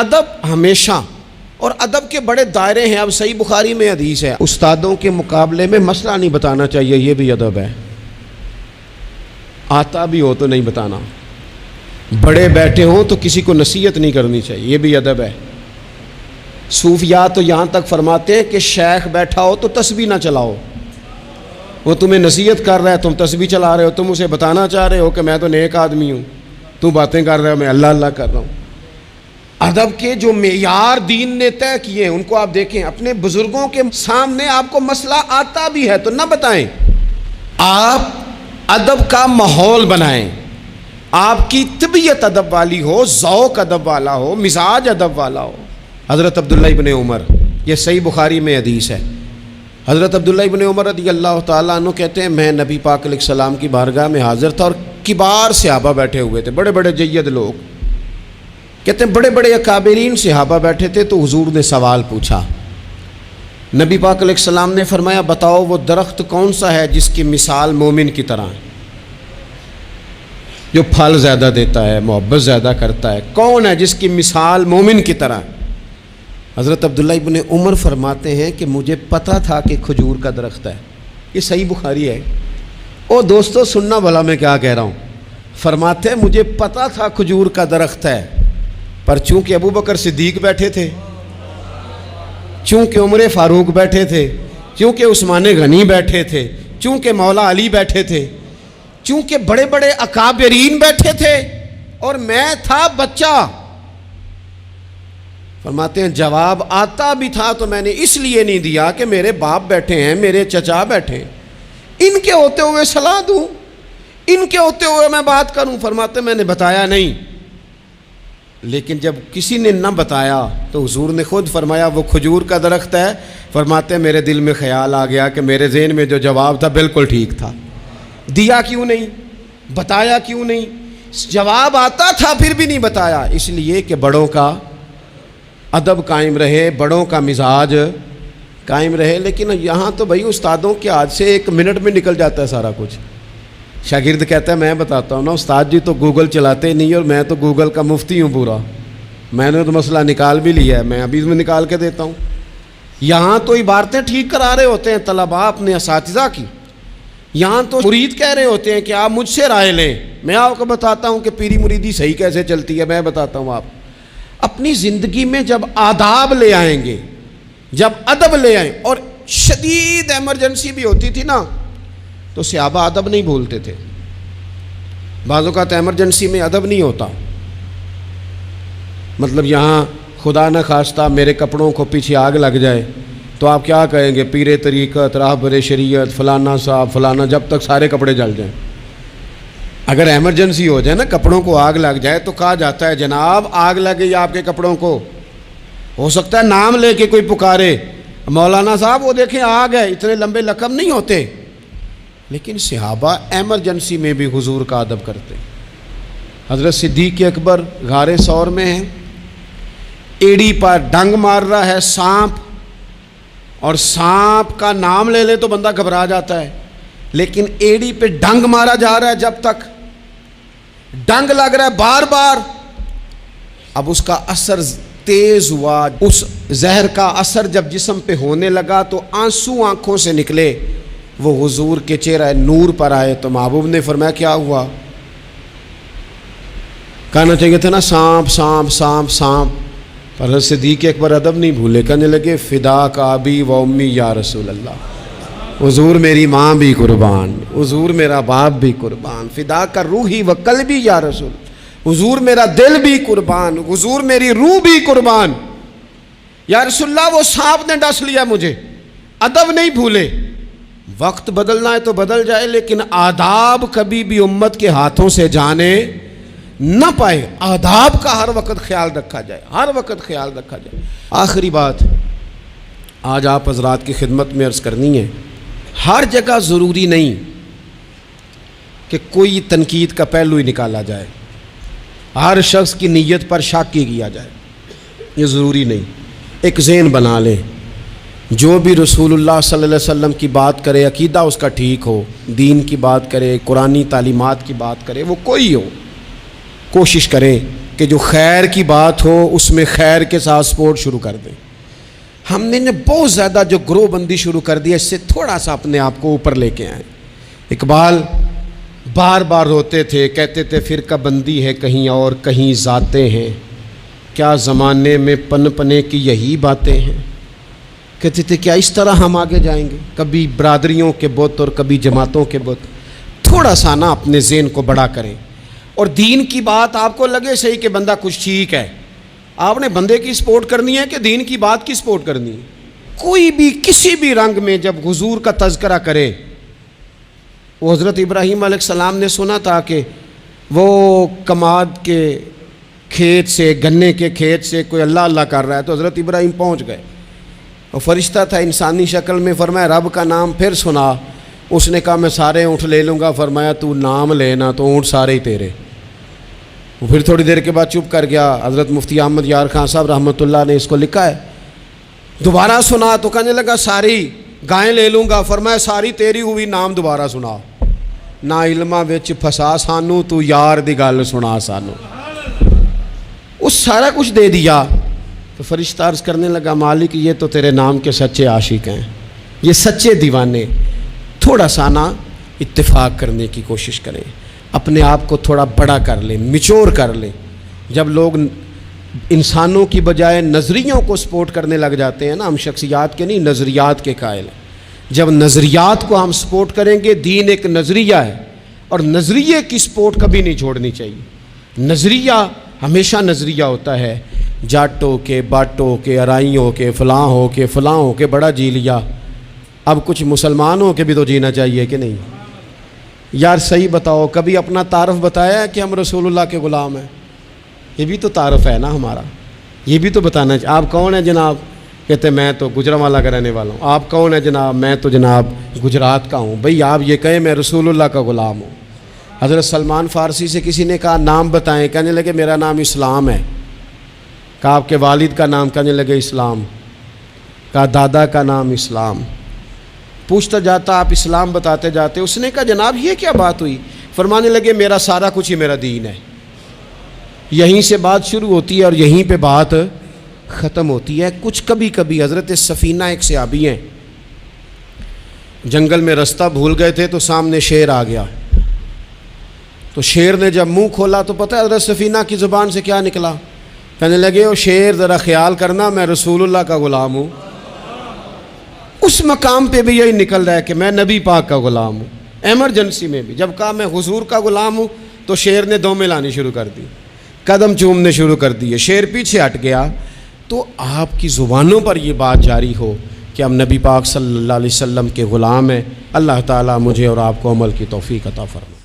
ادب ہمیشہ، اور ادب کے بڑے دائرے ہیں. اب صحیح بخاری میں حدیث ہے، استادوں کے مقابلے میں مسئلہ نہیں بتانا چاہیے، یہ بھی ادب ہے. آتا بھی ہو تو نہیں بتانا، بڑے بیٹھے ہوں تو کسی کو نصیحت نہیں کرنی چاہیے، یہ بھی ادب ہے. صوفیاء تو یہاں تک فرماتے ہیں کہ شیخ بیٹھا ہو تو تسبیح نہ چلاؤ، وہ تمہیں نصیحت کر رہا ہے، تم تسبیح چلا رہے ہو، تم اسے بتانا چاہ رہے ہو کہ میں تو نیک آدمی ہوں، تو باتیں کر رہے ہو میں اللہ اللہ کر رہا ہوں. ادب کے جو معیار دین نے طے کیے ہیں ان کو آپ دیکھیں. اپنے بزرگوں کے سامنے آپ کو مسئلہ آتا بھی ہے تو نہ بتائیں، آپ ادب کا ماحول بنائیں. آپ کی طبیعت ادب والی ہو، ذوق ادب والا ہو، مزاج ادب والا ہو. حضرت عبداللہ ابن عمر، یہ صحیح بخاری میں حدیث ہے، حضرت عبداللہ ابن عمر رضی اللہ تعالیٰ عنہ کہتے ہیں میں نبی پاک علیہ السلام کی بارگاہ میں حاضر تھا اور کبار صحابہ بیٹھے ہوئے تھے، بڑے بڑے جید لوگ. کہتے ہیں بڑے بڑے اکابرین صحابہ بیٹھے تھے تو حضور نے سوال پوچھا. نبی پاک علیہ السلام نے فرمایا بتاؤ وہ درخت کون سا ہے جس کی مثال مومن کی طرح ہے، جو پھل زیادہ دیتا ہے، محبت زیادہ کرتا ہے، کون ہے جس کی مثال مومن کی طرح؟ حضرت عبداللہ ابن عمر فرماتے ہیں کہ مجھے پتہ تھا کہ کھجور کا درخت ہے. یہ صحیح بخاری ہے. او دوستو سننا بھلا میں کیا کہہ رہا ہوں. فرماتے ہیں مجھے پتہ تھا کھجور کا درخت ہے، پر چونکہ ابو بکر صدیق بیٹھے تھے، چونکہ عمر فاروق بیٹھے تھے، چونکہ عثمان غنی بیٹھے تھے، چونکہ مولا علی بیٹھے تھے، چونکہ بڑے بڑے اکابرین بیٹھے تھے اور میں تھا بچہ. فرماتے ہیں جواب آتا بھی تھا تو میں نے اس لیے نہیں دیا کہ میرے باپ بیٹھے ہیں، میرے چچا بیٹھے ہیں، ان کے ہوتے ہوئے صلاح دوں، ان کے ہوتے ہوئے میں بات کروں. فرماتے ہیں میں نے بتایا نہیں. لیکن جب کسی نے نہ بتایا تو حضور نے خود فرمایا وہ کھجور کا درخت ہے. فرماتے ہیں میرے دل میں خیال آ گیا کہ میرے ذہن میں جو جواب تھا بالکل ٹھیک تھا، دیا کیوں نہیں، بتایا کیوں نہیں؟ جواب آتا تھا پھر بھی نہیں بتایا، اس لیے کہ بڑوں کا ادب قائم رہے، بڑوں کا مزاج قائم رہے. لیکن یہاں تو بھائی استادوں کے ہاتھ سے 1 منٹ میں نکل جاتا ہے سارا کچھ. شاگرد کہتا ہے میں بتاتا ہوں نا استاد جی تو گوگل چلاتے نہیں اور میں تو گوگل کا مفتی ہوں پورا، میں نے تو مسئلہ نکال بھی لیا ہے، میں ابھی میں نکال کے دیتا ہوں. یہاں تو عبارتیں ٹھیک کرا رہے ہوتے ہیں طلباء اپنے اساتذہ کی، یہاں تو مرید کہہ رہے ہوتے ہیں کہ آپ مجھ سے رائے لیں، میں آپ کو بتاتا ہوں کہ پیری مریدی صحیح کیسے چلتی ہے، میں بتاتا ہوں. آپ اپنی زندگی میں جب آداب لے آئیں گے، جب ادب لے آئیں، اور شدید ایمرجنسی بھی ہوتی تھی نا تو صحابہ ادب نہیں بھولتے تھے. بعض اوقات ایمرجنسی میں ادب نہیں ہوتا، مطلب یہاں خدا نہ خواستہ میرے کپڑوں کو پیچھے آگ لگ جائے تو آپ کیا کہیں گے؟ پیر طریقت، راہبر شریعت، فلانا صاحب فلانا، جب تک سارے کپڑے جل جائیں. اگر ایمرجنسی ہو جائے نا، کپڑوں کو آگ لگ جائے تو کہا جاتا ہے جناب آگ لگ گئی آپ کے کپڑوں کو. ہو سکتا ہے نام لے کے کوئی پکارے مولانا صاحب وہ دیکھیں آگ ہے، اتنے لمبے لقب نہیں ہوتے. لیکن صحابہ ایمرجنسی میں بھی حضور کا ادب کرتے. حضرت صدیق اکبر غار ثور میں ہیں، ایڑی پر ڈنگ مار رہا ہے سانپ، اور سانپ کا نام لے لے تو بندہ گھبرا جاتا ہے، لیکن ایڑی پہ ڈنگ مارا جا رہا ہے، جب تک ڈنگ لگ رہا ہے بار بار. اب اس کا اثر تیز ہوا، اس زہر کا اثر جب جسم پہ ہونے لگا تو آنسو آنکھوں سے نکلے، وہ حضور کے چہرہ نور پر آئے. تو محبوب نے فرمایا کیا ہوا؟ کہنا چاہیے تھا نا سانپ سانپ سانپ سانپ، پر حضرت صدیق اکبر ادب نہیں بھولے، کہنے لگے فدا کا ابی و امی یا رسول اللہ، حضور میری ماں بھی قربان، حضور میرا باپ بھی قربان، فدا کا روحی و قلبی یا رسول، حضور میرا دل بھی قربان، حضور میری روح بھی قربان، یا رسول اللہ وہ سانپ نے ڈس لیا مجھے. ادب نہیں بھولے. وقت بدلنا ہے تو بدل جائے، لیکن آداب کبھی بھی امت کے ہاتھوں سے جانے نہ پائے. آداب کا ہر وقت خیال رکھا جائے، ہر وقت خیال رکھا جائے. آخری بات آج آپ حضرات کی خدمت میں عرض کرنی ہے، ہر جگہ ضروری نہیں کہ کوئی تنقید کا پہلو ہی نکالا جائے، ہر شخص کی نیت پر شک کیا جائے، یہ ضروری نہیں. ایک ذہن بنا لیں، جو بھی رسول اللہ صلی اللہ علیہ وسلم کی بات کرے، عقیدہ اس کا ٹھیک ہو، دین کی بات کرے، قرآنی تعلیمات کی بات کرے، وہ کوئی ہو، کوشش کریں کہ جو خیر کی بات ہو اس میں خیر کے ساتھ سپورٹ شروع کر دیں. ہم نے بہت زیادہ جو گروہ بندی شروع کر دی ہے، اس سے تھوڑا سا اپنے آپ کو اوپر لے کے آئیں. اقبال بار بار روتے تھے، کہتے تھے فرقہ بندی ہے کہیں اور کہیں ذاتیں ہیں، کیا زمانے میں پن پنے کی یہی باتیں ہیں. کہتے تھے کیا اس طرح ہم آگے جائیں گے، کبھی برادریوں کے بت اور کبھی جماعتوں کے بت. تھوڑا سا نا اپنے ذہن کو بڑا کریں. اور دین کی بات آپ کو لگے صحیح کہ بندہ کچھ ٹھیک ہے، آپ نے بندے کی سپورٹ کرنی ہے کہ دین کی بات کی سپورٹ کرنی ہے. کوئی بھی کسی بھی رنگ میں جب حضور کا تذکرہ کرے، وہ حضرت ابراہیم علیہ السلام نے سنا تھا کہ وہ کماد کے کھیت سے، گنے کے کھیت سے کوئی اللہ اللہ کر رہا ہے، تو حضرت ابراہیم پہنچ گئے. اور فرشتہ تھا انسانی شکل میں، فرمایا رب کا نام پھر سنا. اس نے کہا میں سارے اونٹ لے لوں گا. فرمایا تو نام لینا تو اونٹ سارے ہی تیرے. وہ پھر تھوڑی دیر کے بعد چپ کر گیا. حضرت مفتی احمد یار خان صاحب رحمۃ اللہ نے اس کو لکھا ہے. دوبارہ سنا تو کہنے لگا ساری گائیں لے لوں گا. فرمایا ساری تیری ہوئی، نام دوبارہ سنا. نا علماں وچ پھسا سانو، تو یار دی گل سنا سانو. اس سارا کچھ دے دیا. تو فرشتہ عرض کرنے لگا مالک یہ تو تیرے نام کے سچے عاشق ہیں، یہ سچے دیوانے. تھوڑا سا نا اتفاق کرنے کی کوشش کریں، اپنے آپ کو تھوڑا بڑا کر لیں، میچور کر لیں. جب لوگ انسانوں کی بجائے نظریوں کو سپورٹ کرنے لگ جاتے ہیں نا، ہم شخصیات کے نہیں نظریات کے قائل ہیں. جب نظریات کو ہم سپورٹ کریں گے، دین ایک نظریہ ہے اور نظریے کی سپورٹ کبھی نہیں چھوڑنی چاہیے. نظریہ ہمیشہ نظریہ ہوتا ہے. جاٹوں کے، باٹوں کے، ارائیوں کے، فلاں ہو کے، فلاں ہو کے بڑا جی لیا. اب کچھ مسلمانوں کے بھی تو جینا چاہیے کہ نہیں؟ یار صحیح بتاؤ، کبھی اپنا تعارف بتایا ہے کہ ہم رسول اللہ کے غلام ہیں؟ یہ بھی تو تعارف ہے نا ہمارا، یہ بھی تو بتانا چاہیے. آپ کون ہیں جناب؟ کہتے میں تو گجرانوالہ کا رہنے والا ہوں. آپ کون ہیں جناب؟ میں تو جناب گجرات کا ہوں. بھئی آپ یہ کہیں میں رسول اللہ کا غلام ہوں. حضرت سلمان فارسی سے کسی نے کہا نام بتائیں، کہنے لگے میرا نام اسلام ہے. کہا آپ کے والد کا نام؟ کہنے لگے اسلام. کہا دادا کا نام اسلام. پوچھتا جاتا آپ اسلام بتاتے جاتے. اس نے کہا جناب یہ کیا بات ہوئی؟ فرمانے لگے میرا سارا کچھ ہی میرا دین ہے. یہیں سے بات شروع ہوتی ہے اور یہیں پہ بات ختم ہوتی ہے. کچھ کبھی کبھی حضرت سفینہ ایک صحابی ہیں، جنگل میں رستہ بھول گئے تھے تو سامنے شیر آ گیا. تو شیر نے جب منہ کھولا تو پتہ ہے حضرت سفینہ کی زبان سے کیا نکلا؟ کہنے لگے او شیر ذرا خیال کرنا میں رسول اللہ کا غلام ہوں. اس مقام پہ بھی یہی نکل رہا ہے کہ میں نبی پاک کا غلام ہوں. ایمرجنسی میں بھی جب کہا میں حضور کا غلام ہوں تو شیر نے دومیں لانی شروع کر دی، قدم چومنے شروع کر دیے. شیر پیچھے ہٹ گیا. تو آپ کی زبانوں پر یہ بات جاری ہو کہ ہم نبی پاک صلی اللہ علیہ وسلم کے غلام ہیں. اللہ تعالیٰ مجھے اور آپ کو عمل کی توفیق عطا فرمائے.